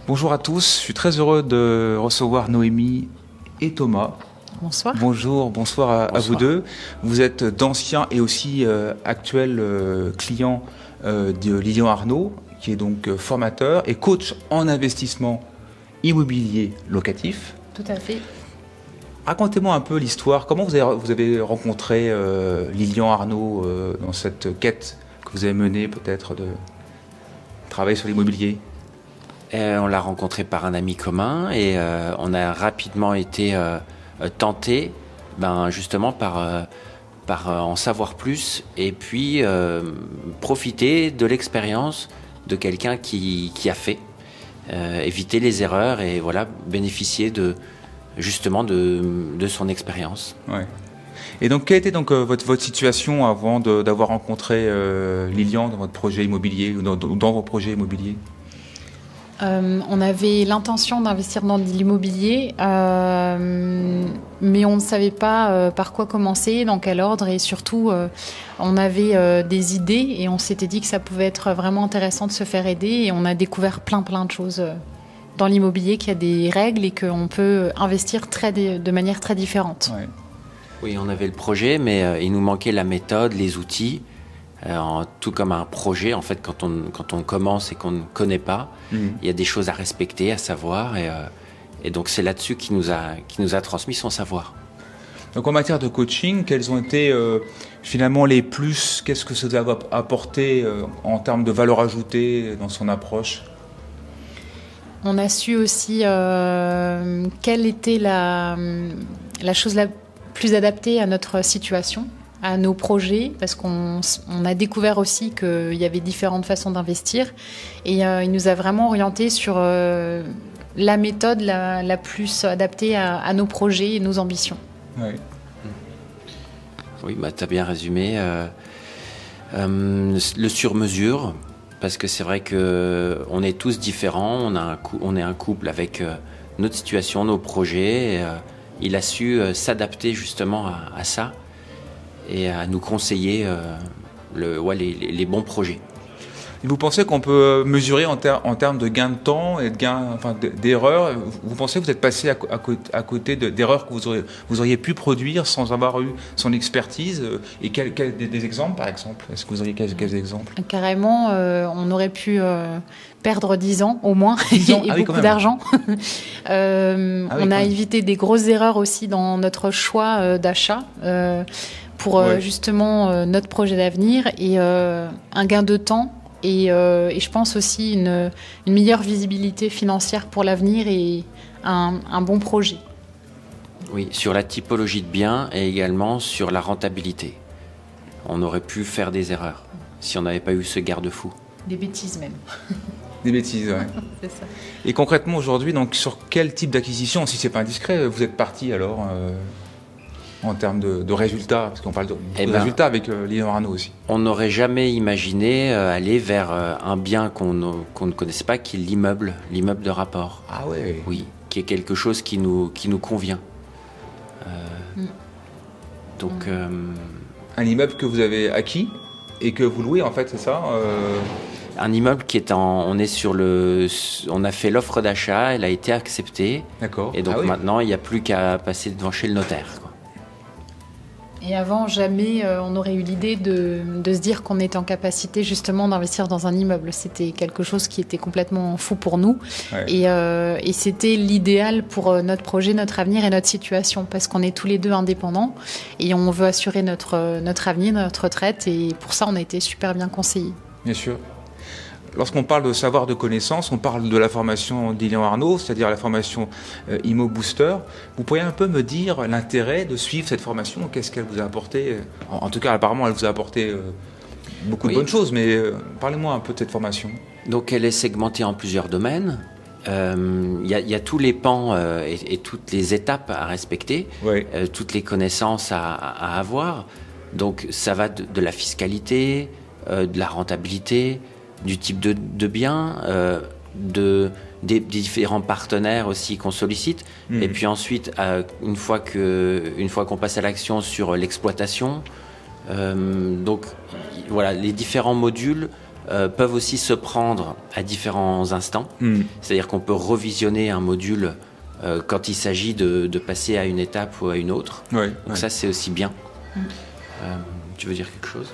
Bonjour à tous, je suis très heureux de recevoir Noémie et Thomas. Bonsoir. Bonsoir à vous deux. Vous êtes d'anciens et aussi actuels clients de Lilian Arnault, qui est donc formateur et coach en investissement immobilier locatif. Tout à fait. Racontez-moi un peu l'histoire. Comment vous avez rencontré Lilian Arnault dans cette quête que vous avez menée peut-être de travailler sur l'immobilier? On l'a rencontré par un ami commun et on a rapidement été tenté justement par en savoir plus et puis profiter de l'expérience de quelqu'un qui a fait, éviter les erreurs et voilà, bénéficier justement de son expérience. Ouais. Et donc, quelle était donc votre situation avant d'avoir rencontré Lilian dans votre projet immobilier ou dans vos projets immobiliers? On avait l'intention d'investir dans de l'immobilier, mais on ne savait pas par quoi commencer, dans quel ordre, et surtout, on avait des idées et on s'était dit que ça pouvait être vraiment intéressant de se faire aider, et on a découvert plein de choses dans l'immobilier, qu'il y a des règles et qu'on peut investir de manière très différente. Ouais. Oui, on avait le projet, mais il nous manquait la méthode, les outils. Tout comme un projet, en fait, quand on commence et qu'on ne connaît pas, il y a des choses à respecter, à savoir, et donc c'est là-dessus qu'il nous a transmis son savoir. Donc en matière de coaching, quels ont été finalement les plus, qu'est-ce que ça vous a apporté en termes de valeur ajoutée dans son approche? On a su aussi quelle était la chose la plus adaptée à notre situation, à nos projets, parce qu'on a découvert aussi qu'il y avait différentes façons d'investir, et il nous a vraiment orientés sur la méthode la plus adaptée à nos projets et nos ambitions. Ouais. Oui, tu as bien résumé. Le sur-mesure, parce que c'est vrai qu'on est tous différents, on est un couple avec notre situation, nos projets, et, il a su s'adapter justement à ça et à nous conseiller les bons projets. Et vous pensez qu'on peut mesurer en termes de gain de temps et d'erreurs? Vous pensez que vous êtes passé à côté d'erreurs que vous auriez pu produire sans avoir eu son expertise? Et des exemples, par exemple? Est-ce que vous auriez quelques exemples? Carrément, on aurait pu perdre 10 ans au moins, 10 ans. et beaucoup d'argent. On a évité des grosses erreurs aussi dans notre choix d'achat. Pour justement notre projet d'avenir, et un gain de temps et je pense aussi une meilleure visibilité financière pour l'avenir et un bon projet. Oui, sur la typologie de biens et également sur la rentabilité. On aurait pu faire des erreurs si on n'avait pas eu ce garde-fou. Des bêtises même. Des bêtises, ouais. C'est ça. Et concrètement aujourd'hui, donc sur quel type d'acquisition, si c'est pas indiscret, vous êtes parti alors en termes de résultats, parce qu'on parle de résultats avec Lilian Arnault aussi. On n'aurait jamais imaginé aller vers un bien qu'on ne connaissait pas, qui est l'immeuble de rapport. Ah ouais. Oui, qui est quelque chose qui nous convient. Donc, un immeuble que vous avez acquis et que vous louez, en fait, c'est ça? Un immeuble qui est on a fait l'offre d'achat, elle a été acceptée. D'accord. Et donc maintenant, il n'y a plus qu'à passer devant chez le notaire, quoi. Et avant, jamais on aurait eu l'idée de se dire qu'on était en capacité justement d'investir dans un immeuble. C'était quelque chose qui était complètement fou pour nous. Ouais. Et c'était l'idéal pour notre projet, notre avenir et notre situation, parce qu'on est tous les deux indépendants et on veut assurer notre avenir, notre retraite, et pour ça, on a été super bien conseillés. Bien sûr. Lorsqu'on parle de savoir, de connaissance, on parle de la formation d'Lilian Arnault, c'est-à-dire la formation Immo Booster. Vous pourriez un peu me dire l'intérêt de suivre cette formation? Qu'est-ce qu'elle vous a apporté? En tout cas, apparemment, elle vous a apporté beaucoup de bonnes choses, mais parlez-moi un peu de cette formation. Donc, elle est segmentée en plusieurs domaines. Il y a tous les pans et toutes les étapes à respecter, toutes les connaissances à avoir. Donc, ça va de la fiscalité, de la rentabilité, du type de biens, des différents partenaires aussi qu'on sollicite. Et puis ensuite, une fois qu'on passe à l'action sur l'exploitation, donc voilà, les différents modules peuvent aussi se prendre à différents instants. C'est-à-dire qu'on peut revisionner un module quand il s'agit de passer à une étape ou à une autre. Donc ça, c'est aussi bien. Tu veux dire quelque chose ?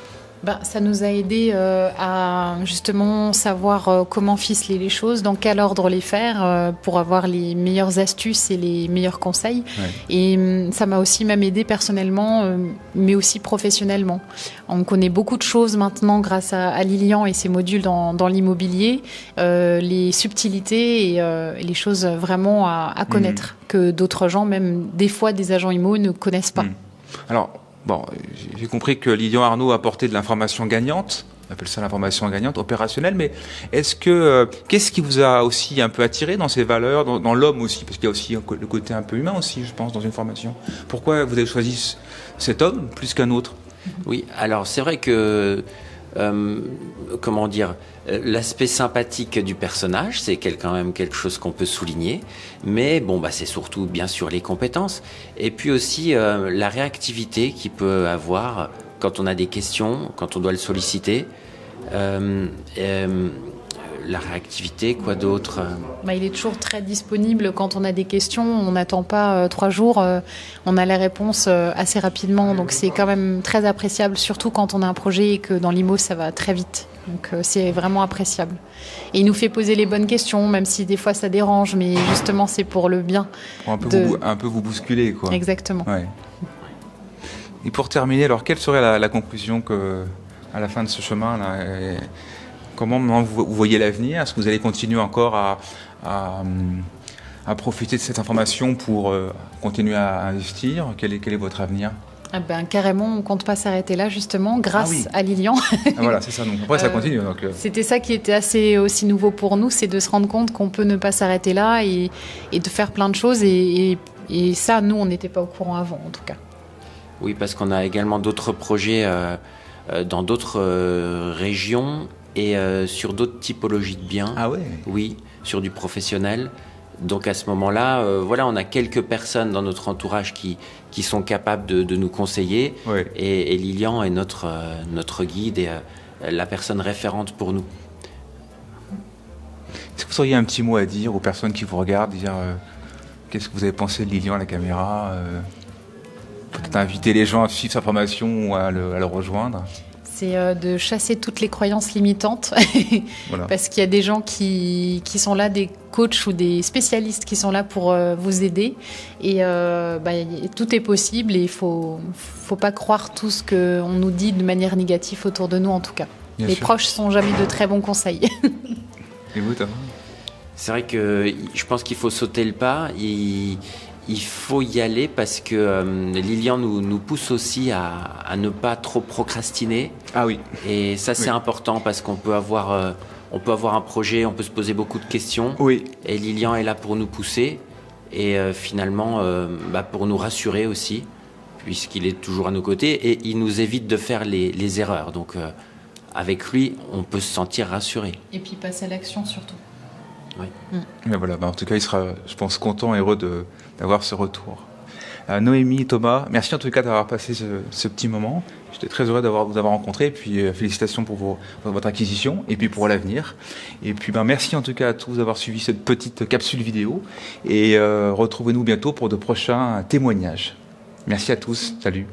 Ça nous a aidé à justement savoir comment ficeler les choses, dans quel ordre les faire pour avoir les meilleures astuces et les meilleurs conseils. Et ça m'a aussi même aidé personnellement, mais aussi professionnellement. On connaît beaucoup de choses maintenant grâce à Lilian et ses modules dans l'immobilier, les subtilités et les choses vraiment à connaître que d'autres gens, même des fois des agents IMO, ne connaissent pas. Alors, bon, j'ai compris que Lilian Arnault apportait de l'information gagnante, on appelle ça l'information gagnante, opérationnelle, mais qu'est-ce qui vous a aussi un peu attiré dans ces valeurs, dans l'homme aussi, parce qu'il y a aussi le côté un peu humain aussi, je pense, dans une formation. Pourquoi vous avez choisi cet homme plus qu'un autre ? Oui, alors c'est vrai que, l'aspect sympathique du personnage, c'est quand même quelque chose qu'on peut souligner, mais c'est surtout bien sûr les compétences, et puis aussi la réactivité qu'il peut avoir quand on a des questions, quand on doit le solliciter. La réactivité, quoi d'autre ? Il est toujours très disponible quand on a des questions. On n'attend pas 3 jours. On a les réponses assez rapidement. Donc c'est quand même très appréciable, surtout quand on a un projet et que dans l'IMO, ça va très vite. Donc c'est vraiment appréciable. Et il nous fait poser les bonnes questions, même si des fois ça dérange. Mais justement, c'est pour le bien. Pour un peu vous bousculer, quoi. Exactement. Ouais. Et pour terminer, alors quelle serait la conclusion à la fin de ce chemin-là ? Comment vous voyez l'avenir ? Est-ce que vous allez continuer encore à profiter de cette information pour continuer à investir ? Quel est votre avenir ? Carrément, on ne compte pas s'arrêter là, justement, grâce à Lilian. Voilà, c'est ça. Donc après, ça continue. C'était ça qui était assez aussi nouveau pour nous, c'est de se rendre compte qu'on peut ne pas s'arrêter là et de faire plein de choses. Et ça, nous, on n'était pas au courant avant, en tout cas. Oui, parce qu'on a également d'autres projets dans d'autres régions et sur d'autres typologies de biens. Ah ouais ? Oui, sur du professionnel. Donc à ce moment-là, on a quelques personnes dans notre entourage qui sont capables de nous conseiller. Ouais. Et Lilian est notre guide et la personne référente pour nous. Est-ce que vous auriez un petit mot à dire aux personnes qui vous regardent, dire qu'est-ce que vous avez pensé de Lilian à la caméra peut-être inviter les gens à suivre sa formation ou à le rejoindre ? C'est de chasser toutes les croyances limitantes parce qu'il y a des gens qui sont là, des coachs ou des spécialistes qui sont là pour vous aider et tout est possible et il faut pas croire tout ce qu'on nous dit de manière négative autour de nous en tout cas. Bien les sûr. proches sont jamais de très bons conseils. Et vous, Thomas ? C'est vrai que je pense qu'il faut sauter le pas. Il faut y aller parce que Lilian nous pousse aussi à ne pas trop procrastiner. Ah oui. Et ça, c'est important parce qu'on peut avoir un projet, on peut se poser beaucoup de questions. Oui. Et Lilian est là pour nous pousser et finalement pour nous rassurer aussi, puisqu'il est toujours à nos côtés et il nous évite de faire les erreurs. Donc avec lui, on peut se sentir rassuré. Et puis passer à l'action surtout. Oui. Mais voilà, en tout cas, il sera, je pense, content et heureux d'avoir ce retour. Noémie, Thomas, merci en tout cas d'avoir passé ce petit moment. J'étais très heureux de vous avoir rencontré. Et puis félicitations pour votre acquisition et puis pour l'avenir. Et puis merci en tout cas à tous d'avoir suivi cette petite capsule vidéo. Et retrouvez-nous bientôt pour de prochains témoignages. Merci à tous. Salut.